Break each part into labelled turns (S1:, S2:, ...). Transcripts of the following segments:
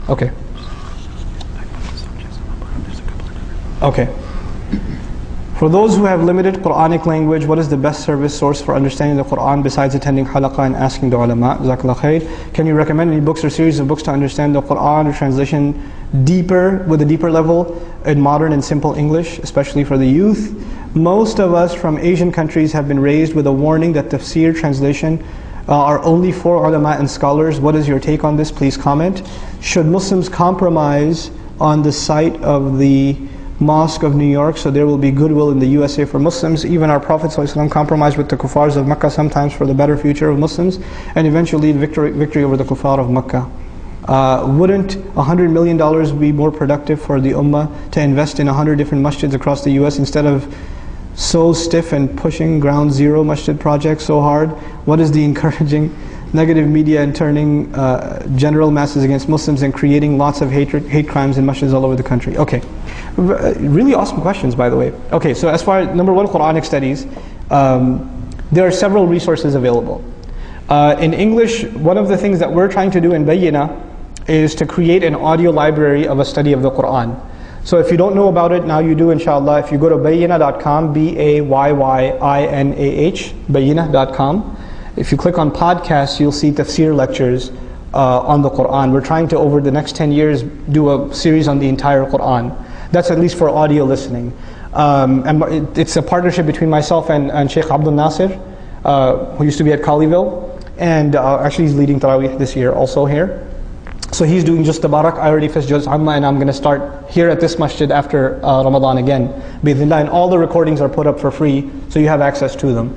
S1: Okay. Okay. For those who have limited Quranic language, what is the best service source for understanding the Quran besides attending halaqah and asking the ulama? Jazakallah khair. Can you recommend any books or series of books to understand the Quran or translation with a deeper level in modern and simple English, especially for the youth? Most of us from Asian countries have been raised with a warning that tafsir translation are only for ulama and scholars. What is your take on this? Please comment. Should Muslims compromise on the site of the Mosque of New York so there will be goodwill in the USA for Muslims? Even our Prophet ﷺ compromised with the kuffars of Mecca sometimes for the better future of Muslims, and eventually victory over the kuffar of Mecca. Wouldn't $100 million be more productive for the ummah to invest in 100 different masjids across the US instead of so stiff and pushing ground zero masjid projects so hard? What is the encouraging negative media and turning general masses against Muslims and creating lots of hate crimes in masjids all over the country? Okay, really awesome questions, by the way. Okay, so as far as number one, Quranic studies, there are several resources available. In English, one of the things that we're trying to do in Bayyina is to create an audio library of a study of the Quran. So if you don't know about it, now you do, inshallah. If you go to bayyina.com, B-A-Y-Y-I-N-A-H, bayyina.com. If you click on podcasts, you'll see tafsir lectures on the Quran. We're trying to, over the next 10 years, do a series on the entire Quran. That's at least for audio listening. And it's a partnership between myself and Sheikh Abdul Nasir, who used to be at Colleyville. And actually he's leading Taraweeh this year also here. So he's doing just Tabarak. I already finished Juz Amma, and I'm going to start here at this masjid after Ramadan again. Bi-idhnillah. And all the recordings are put up for free, so you have access to them.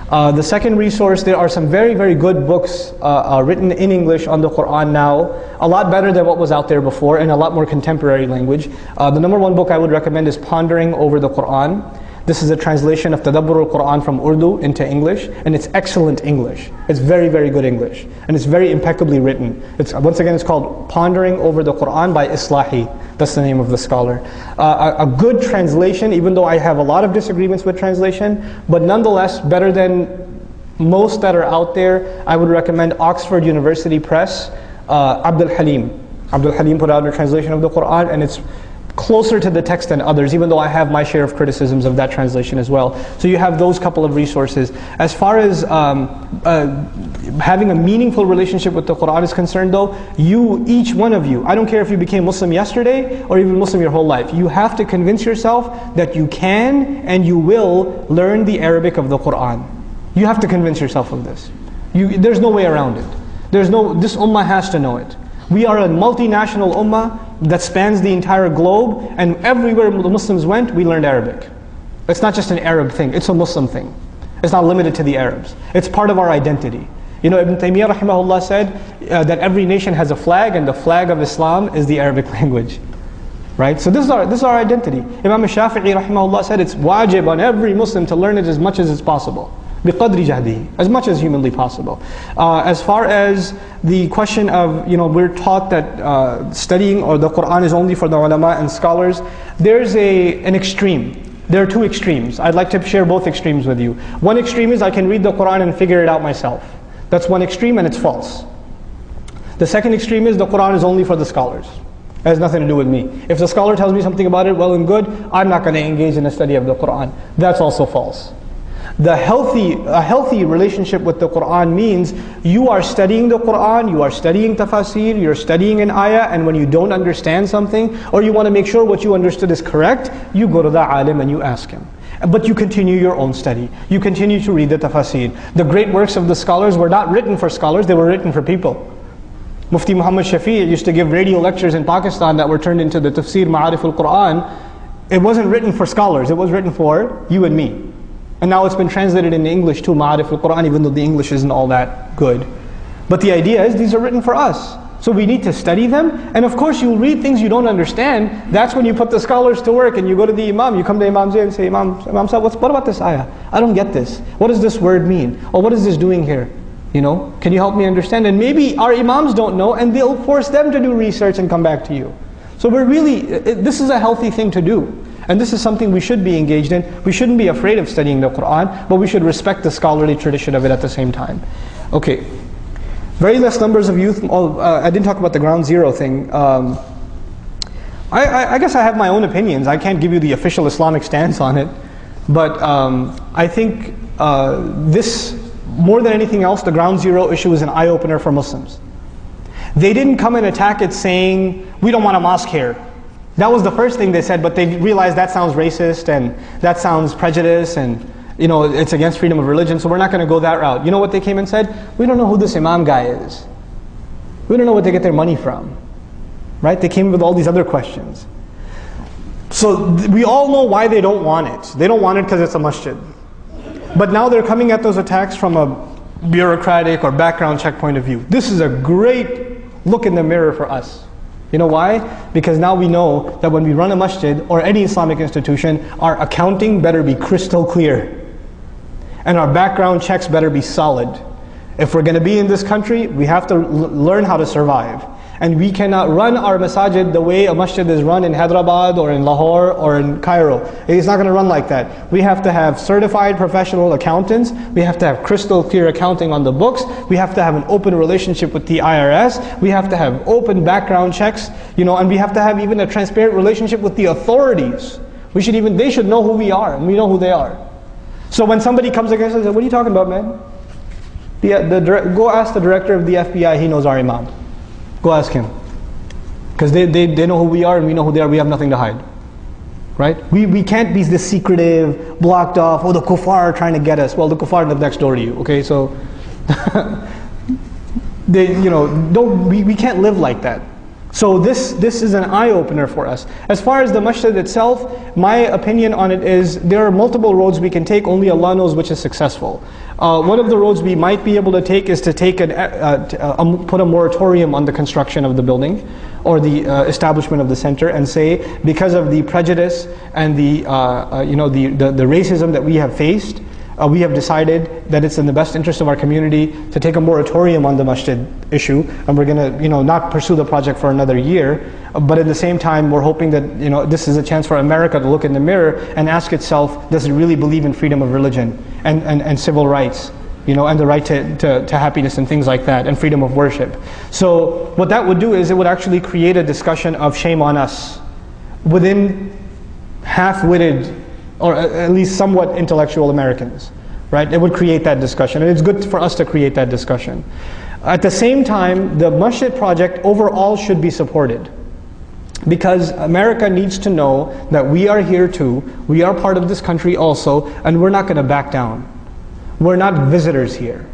S1: The second resource, there are some very, very good books written in English on the Quran now, a lot better than what was out there before, and a lot more contemporary language. The number one book I would recommend is Pondering Over the Quran. This is a translation of Tadabbur al-Quran from Urdu into English, and it's excellent English. It's very, very good English, and it's very impeccably written. Once again, it's called Pondering Over the Quran by Islahi. That's the name of the scholar. A good translation, even though I have a lot of disagreements with translation, but nonetheless better than most that are out there. I would recommend Oxford University Press, Abdul Halim. Abdul Halim put out a translation of the Quran, and it's closer to the text than others, even though I have my share of criticisms of that translation as well. So you have those couple of resources. As far as having a meaningful relationship with the Quran is concerned though, each one of you, I don't care if you became Muslim yesterday or even Muslim your whole life, you have to convince yourself that you can and you will learn the Arabic of the Quran. You have to convince yourself of this. There's no way around it. This ummah has to know it. We are a multinational ummah that spans the entire globe, and everywhere the Muslims went, we learned Arabic. It's not just an Arab thing, it's a Muslim thing. It's not limited to the Arabs. It's part of our identity. You know, Ibn Taymiyyah rahimahullah said that every nation has a flag, and the flag of Islam is the Arabic language. Right? So this is our identity. Imam Shafi'i rahimahullah said it's wajib on every Muslim to learn it as much as it's possible. بِقَدْرِ جَهْدِهِ, as much as humanly possible. As far as the question of, we're taught that studying or the Quran is only for the ulama and scholars, there's an extreme. There are two extremes. I'd like to share both extremes with you. One extreme is I can read the Quran and figure it out myself. That's one extreme, and it's false. The second extreme is the Quran is only for the scholars. It has nothing to do with me. If the scholar tells me something about it, well and good, I'm not going to engage in a study of the Quran. That's also false. A healthy relationship with the Quran means you are studying the Quran, you are studying tafasir, you're studying an ayah, and when you don't understand something, or you want to make sure what you understood is correct, you go to the alim and you ask him. But you continue your own study. You continue to read the tafasir. The great works of the scholars were not written for scholars, they were written for people. Mufti Muhammad Shafi used to give radio lectures in Pakistan that were turned into the Tafsir Ma'arif al-Quran. It wasn't written for scholars, it was written for you and me. And now it's been translated into English too, Ma'arif al-Quran, even though the English isn't all that good. But the idea is these are written for us. So we need to study them. And of course you'll read things you don't understand. That's when you put the scholars to work and you go to the Imam. You come to Imam Zayd and say, Imam Sahib, what about this ayah? I don't get this. What does this word mean? Or what is this doing here? Can you help me understand? And maybe our Imams don't know, and they'll force them to do research and come back to you. So this is a healthy thing to do. And this is something we should be engaged in. We shouldn't be afraid of studying the Quran, but we should respect the scholarly tradition of it at the same time. Okay. Very less numbers of youth. I didn't talk about the ground zero thing. I guess I have my own opinions. I can't give you the official Islamic stance on it. But I think this, more than anything else, the ground zero issue is an eye-opener for Muslims. They didn't come and attack it saying, we don't want a mosque here. That was the first thing they said, but they realized that sounds racist and that sounds prejudice and it's against freedom of religion, so we're not going to go that route. You know what they came and said? We don't know who this imam guy is. We don't know what they get their money from. Right? They came with all these other questions. So we all know why they don't want it. They don't want it because it's a masjid. But now they're coming at those attacks from a bureaucratic or background check point of view. This is a great look in the mirror for us. You know why? Because now we know that when we run a masjid or any Islamic institution, our accounting better be crystal clear. And our background checks better be solid. If we're going to be in this country, we have to learn how to survive. And we cannot run our masajid the way a masjid is run in Hyderabad or in Lahore or in Cairo. It's not going to run like that. We have to have certified professional accountants. We have to have crystal clear accounting on the books. We have to have an open relationship with the IRS. We have to have open background checks, and we have to have even a transparent relationship with the authorities. They should know who we are, and we know who they are. So when somebody comes against us and says, what are you talking about, man? Go ask the director of the FBI, he knows our imam. Go ask him. Because they know who we are and we know who they are, we have nothing to hide. Right? We can't be this secretive, blocked off, the kuffar are trying to get us. Well, the kuffar live next door to you, okay? So, we can't live like that. So this is an eye-opener for us. As far as the masjid itself, my opinion on it is there are multiple roads we can take, only Allah knows which is successful. One of the roads we might be able to take is to take put a moratorium on the construction of the building or the establishment of the center, and say, because of the prejudice and the racism that we have faced, we have decided that it's in the best interest of our community to take a moratorium on the masjid issue, and we're going to not pursue the project for another year. But at the same time, we're hoping that this is a chance for America to look in the mirror and ask itself, does it really believe in freedom of religion and civil rights, and the right to happiness and things like that, and freedom of worship. So what that would do is it would actually create a discussion of shame on us within half-witted or at least somewhat intellectual Americans, right? It would create that discussion, and it's good for us to create that discussion. At the same time, the masjid project overall should be supported, because America needs to know that we are here too, we are part of this country also, and we're not going to back down. We're not visitors here.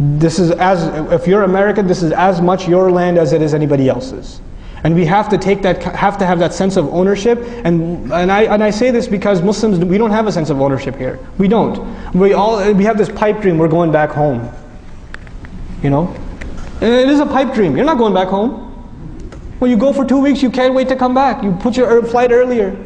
S1: If you're American, this is as much your land as it is anybody else's. And we have to have that sense of ownership. And I say this because Muslims, we don't have a sense of ownership here. We don't. We have this pipe dream, we're going back home. It is a pipe dream. You're not going back home. When you go for 2 weeks, you can't wait to come back. You put your flight earlier.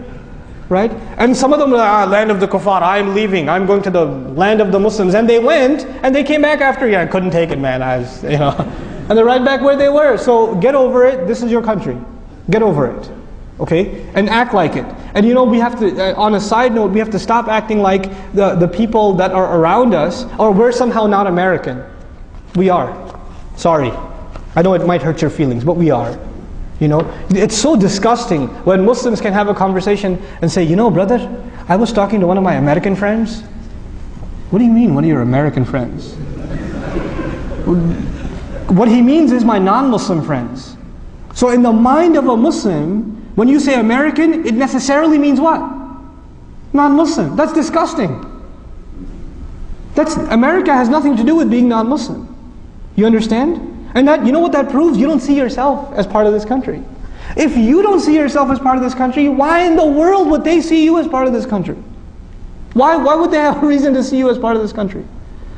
S1: Right? And some of them are like, land of the kuffar, I'm leaving. I'm going to the land of the Muslims. And they went, and they came back after, I couldn't take it, man. And they're right back where they were. So get over it. This is your country. Get over it. Okay? And act like it. And we have to, on a side note, we have to stop acting like the people that are around us, or we're somehow not American. We are. Sorry. I know it might hurt your feelings, but we are. It's so disgusting when Muslims can have a conversation and say, brother, I was talking to one of my American friends. What do you mean, one of your American friends? What he means is my non-Muslim friends. So in the mind of a Muslim, when you say American, it necessarily means what? Non-Muslim. That's disgusting. America has nothing to do with being non-Muslim. You understand? And that, what that proves? You don't see yourself as part of this country. If you don't see yourself as part of this country, why in the world would they see you as part of this country? Why would they have a reason to see you as part of this country?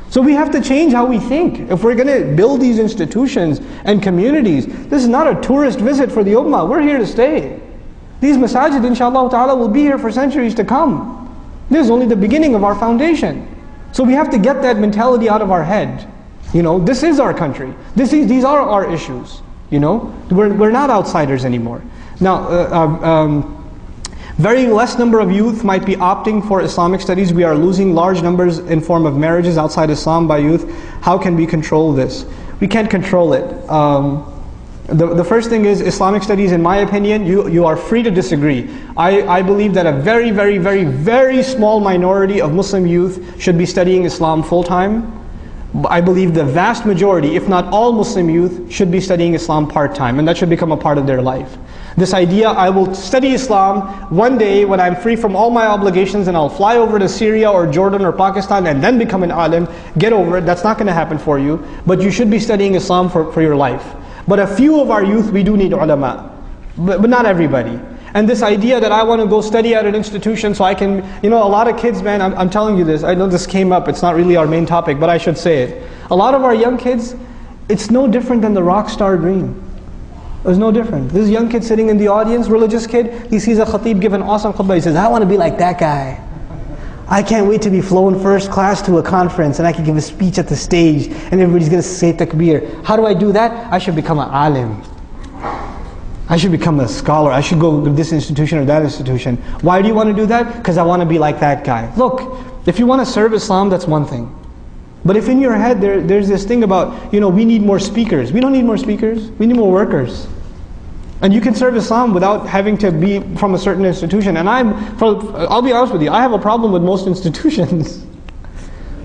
S1: So we have to change how we think. If we're going to build these institutions and communities, this is not a tourist visit for the ummah. We're here to stay. These masajid, inshallah ta'ala, will be here for centuries to come. This is only the beginning of our foundation. So we have to get that mentality out of our head. This is our country. These are our issues. We're not outsiders anymore. Now, very less number of youth might be opting for Islamic studies. We are losing large numbers in form of marriages outside Islam by youth. How can we control this? We can't control it. The first thing is Islamic studies, in my opinion, you are free to disagree. I believe that a very, very, very, very small minority of Muslim youth should be studying Islam full-time. I believe the vast majority, if not all Muslim youth, should be studying Islam part-time, and that should become a part of their life. This idea, I will study Islam one day when I'm free from all my obligations and I'll fly over to Syria or Jordan or Pakistan and then become an alim, get over it, that's not going to happen for you. But you should be studying Islam for your life. But a few of our youth, we do need ulama, but not everybody. And this idea that I want to go study at an institution so I can, a lot of kids, man, I'm telling you this, I know this came up, it's not really our main topic, but I should say it. A lot of our young kids, it's no different than the rock star dream. It's no different. This young kid sitting in the audience, religious kid, he sees a khatib give an awesome khutbah, he says, I want to be like that guy. I can't wait to be flown first class to a conference and I can give a speech at the stage and everybody's going to say takbir. How do I do that? I should become an alim. I should become a scholar. I should go to this institution or that institution. Why do you want to do that? Because I want to be like that guy. Look, if you want to serve Islam, that's one thing. But if in your head there's this thing about, we need more speakers. We don't need more speakers. We need more workers. And you can serve Islam without having to be from a certain institution. And I'll be honest with you, I have a problem with most institutions.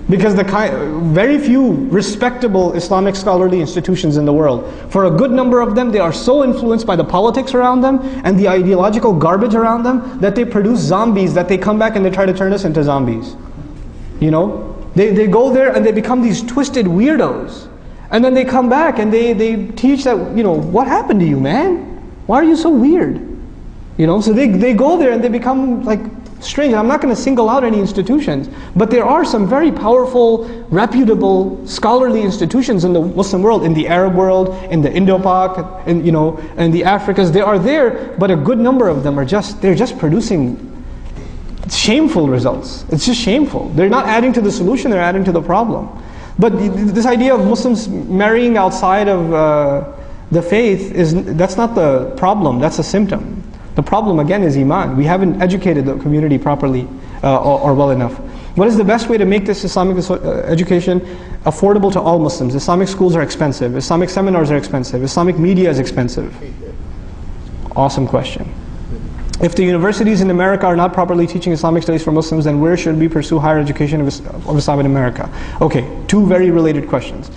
S1: Because very few respectable Islamic scholarly institutions in the world, for a good number of them, they are so influenced by the politics around them and the ideological garbage around them that they produce zombies that they come back and they try to turn us into zombies. They go there and they become these twisted weirdos. And then they come back and they teach that, what happened to you, man? Why are you so weird? So they go there and they become like strange. I'm not going to single out any institutions, but there are some very powerful, reputable, scholarly institutions in the Muslim world, in the Arab world, in the Indo-Pak, in the Africas. They are there, but a good number of them they're just producing shameful results. It's just shameful. They're not adding to the solution, they're adding to the problem. But this idea of Muslims marrying outside of the faith, that's not the problem, that's a symptom. The problem again is iman. We haven't educated the community properly or well enough. What is the best way to make this Islamic education affordable to all Muslims? Islamic schools are expensive. Islamic seminars are expensive. Islamic media is expensive. Awesome question. If the universities in America are not properly teaching Islamic studies for Muslims, then where should we pursue higher education of Islam in America? Okay, two very related questions.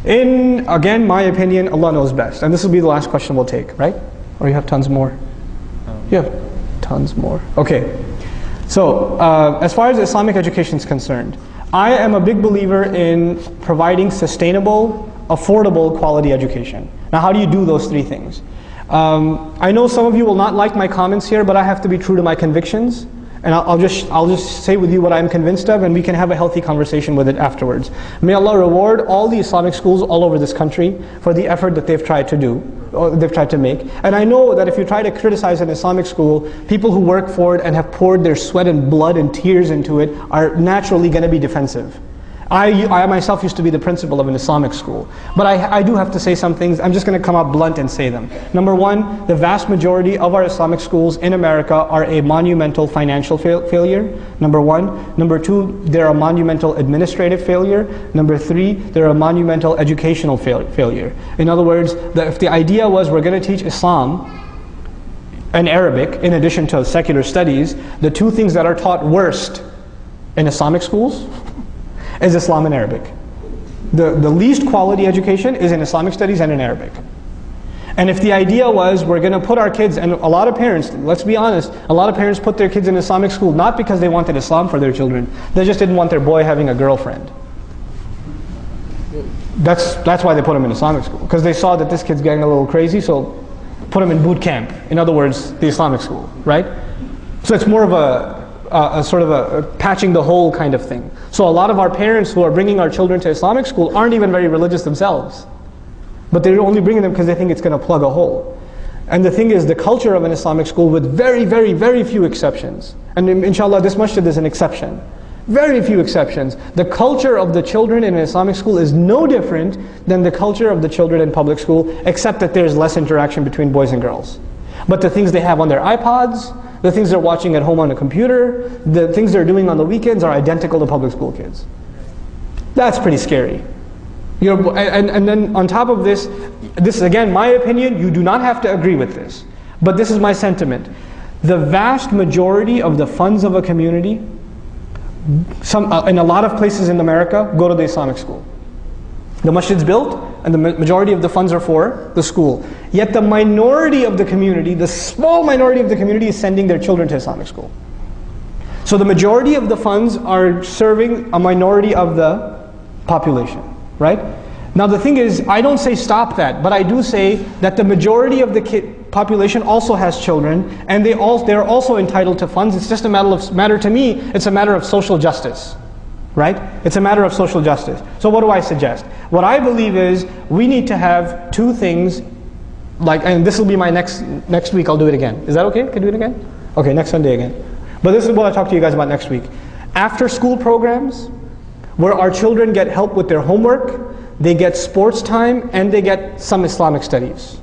S1: Again, my opinion, Allah knows best. And this will be the last question we'll take, right? Or you have tons more? You have tons more. Okay. So, as far as Islamic education is concerned, I am a big believer in providing sustainable, affordable, quality education. Now, how do you do those three things? I know some of you will not like my comments here, but I have to be true to my convictions. And I'll just say with you what I'm convinced of, and we can have a healthy conversation with it afterwards. May Allah reward all the Islamic schools all over this country for the effort that they've tried to do, or they've tried to make. And I know that if you try to criticize an Islamic school, people who work for it and have poured their sweat and blood and tears into it are naturally going to be defensive. I myself used to be the principal of an Islamic school. But I do have to say some things. I'm just going to come out blunt and say them. Number one, the vast majority of our Islamic schools in America are a monumental financial failure. Number one. Number two, they're a monumental administrative failure. Number three, they're a monumental educational failure. In other words, if the idea was we're going to teach Islam and Arabic in addition to secular studies, the two things that are taught worst in Islamic schools is Islam and Arabic. The least quality education is in Islamic studies and in Arabic. And if the idea was we're going to put our kids, and a lot of parents, let's be honest, a lot of parents put their kids in Islamic school not because they wanted Islam for their children, they just didn't want their boy having a girlfriend. That's why they put him in Islamic school, because they saw that this kid's getting a little crazy, so put him in boot camp. In other words, the Islamic school, right? So it's more of a sort of a patching the hole kind of thing. So a lot of our parents who are bringing our children to Islamic school aren't even very religious themselves. But they're only bringing them because they think it's going to plug a hole. And the thing is, the culture of an Islamic school, with very, very, very few exceptions, and inshallah this masjid is an exception, very few exceptions, the culture of the children in an Islamic school is no different than the culture of the children in public school, except that there's less interaction between boys and girls. But the things they have on their iPods, the things they're watching at home on a computer, the things they're doing on the weekends are identical to public school kids. That's pretty scary. And then on top of this, this is again my opinion, you do not have to agree with this. But this is my sentiment. The vast majority of the funds of a community, in a lot of places in America, go to the Islamic school. The masjid's built, and the majority of the funds are for the school. Yet the minority of the community, the small minority of the community, is sending their children to Islamic school. So the majority of the funds are serving a minority of the population, right? Now the thing is, I don't say stop that, but I do say that the majority of the population also has children, and they're also entitled to funds. It's just a matter to me, it's a matter of social justice, right? It's a matter of social justice. So what do I suggest? What I believe is we need to have two things, and this will be my next week, I'll do it again. Is that okay? Can I do it again? Okay, next Sunday again. But this is what I'll talk to you guys about next week. After school programs, where our children get help with their homework, they get sports time, and they get some Islamic studies.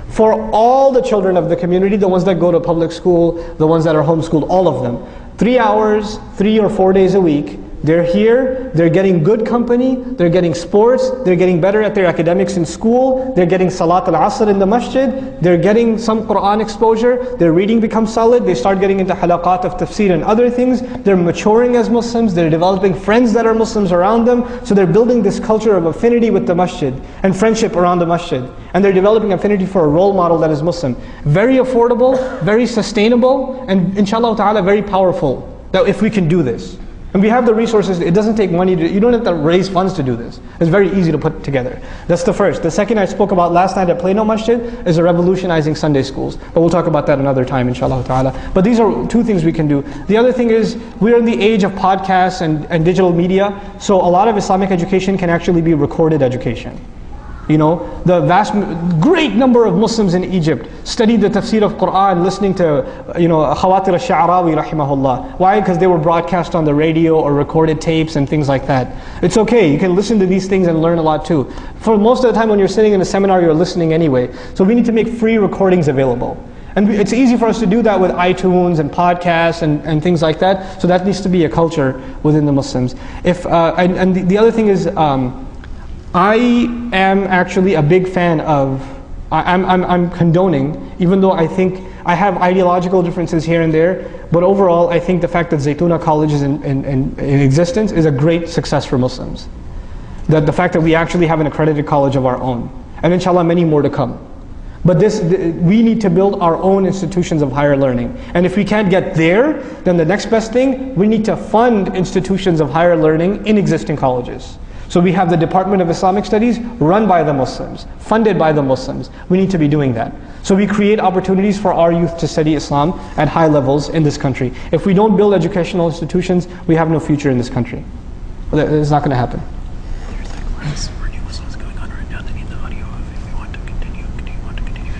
S1: For all the children of the community, the ones that go to public school, the ones that are homeschooled, all of them, 3 hours, 3 or 4 days a week, they're here, they're getting good company, they're getting sports, they're getting better at their academics in school, they're getting Salat al-Asr in the masjid, they're getting some Quran exposure, their reading becomes solid, they start getting into halaqat of tafsir and other things, they're maturing as Muslims, they're developing friends that are Muslims around them, so they're building this culture of affinity with the masjid and friendship around the masjid. And they're developing affinity for a role model that is Muslim. Very affordable, very sustainable, and inshallah ta'ala very powerful, that if we can do this. And we have the resources, it doesn't take money, you don't have to raise funds to do this. It's very easy to put together. That's the first. The second I spoke about last night at Plano Masjid is revolutionizing Sunday schools. But we'll talk about that another time, inshallah ta'ala. But these are two things we can do. The other thing is, we're in the age of podcasts and digital media, so a lot of Islamic education can actually be recorded education. The great number of Muslims in Egypt studied the tafsir of Quran listening to, Khawatir al-Sha'arawi rahimahullah. Why? Because they were broadcast on the radio or recorded tapes and things like that. It's okay, you can listen to these things and learn a lot too. For most of the time when you're sitting in a seminar, you're listening anyway. So we need to make free recordings available. And it's easy for us to do that with iTunes and podcasts and things like that. So that needs to be a culture within the Muslims. The other thing is, I am actually a big fan of, I'm condoning, even though I think I have ideological differences here and there, but overall I think the fact that Zaytuna College is in existence is a great success for Muslims. That the fact that we actually have an accredited college of our own, and inshallah many more to come. But we need to build our own institutions of higher learning. And if we can't get there, then the next best thing, we need to fund institutions of higher learning in existing colleges. So we have the Department of Islamic Studies run by the Muslims, funded by the Muslims. We need to be doing that. So we create opportunities for our youth to study Islam at high levels in this country. If we don't build educational institutions, we have no future in this country. It's not going to happen.
S2: There's like what's going on right now. They need the audio if we want to continue. Do you want to continue?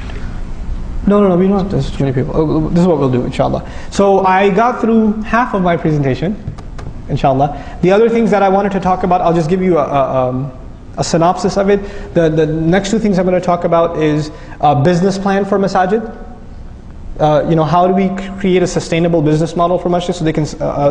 S1: No, we don't have to. There's too many people. This is what we'll do, inshallah. So I got through half of my presentation, inshallah. The other things that I wanted to talk about, I'll just give you a synopsis of it. The next two things I'm going to talk about is a business plan for masajid. How do we create a sustainable business model for masjid so they can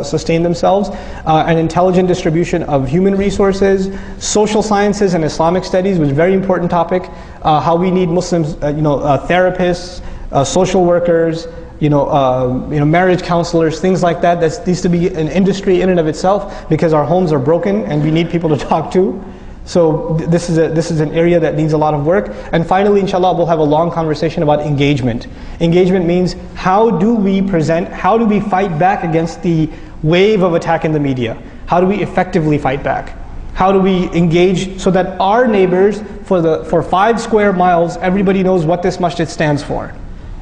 S1: sustain themselves? An intelligent distribution of human resources, social sciences and Islamic studies, which is a very important topic. How we need Muslims, therapists, social workers, marriage counselors, things like that. That needs to be an industry in and of itself because our homes are broken and we need people to talk to. So this is an area that needs a lot of work. And finally, inshallah, we'll have a long conversation about engagement. Engagement means how do we fight back against the wave of attack in the media? How do we effectively fight back? How do we engage so that our neighbors, for 5 square miles, everybody knows what this masjid stands for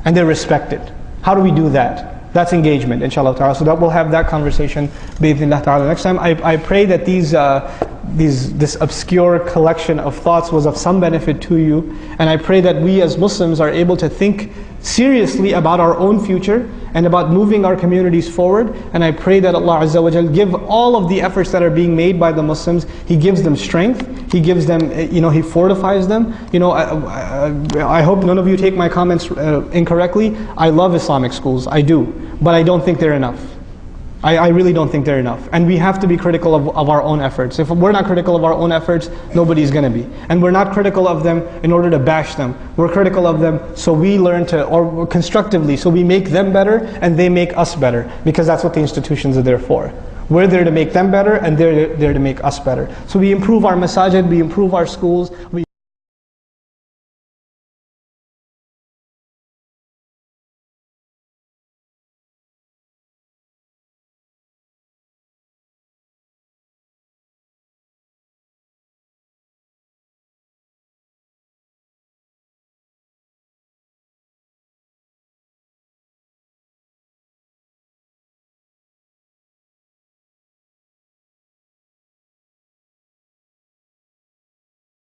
S1: and they're respected? How do we do that? That's engagement, inshallah ta'ala. So that we'll have that conversation bi'idhnillah ta'ala next time. I pray that this obscure collection of thoughts was of some benefit to you, and I pray that we as Muslims are able to think seriously about our own future and about moving our communities forward. And I pray that Allah Azza wa Jal give all of the efforts that are being made by the Muslims, He gives them strength, He gives them, He fortifies them. I hope none of you take my comments incorrectly. I love Islamic schools, I do, but I don't think they're enough. I really don't think they're enough. And we have to be critical of our own efforts. If we're not critical of our own efforts, nobody's going to be. And we're not critical of them in order to bash them. We're critical of them so we learn to, or constructively, so we make them better and they make us better. Because that's what the institutions are there for. We're there to make them better and they're there to make us better. So we improve our masajid, we improve our schools.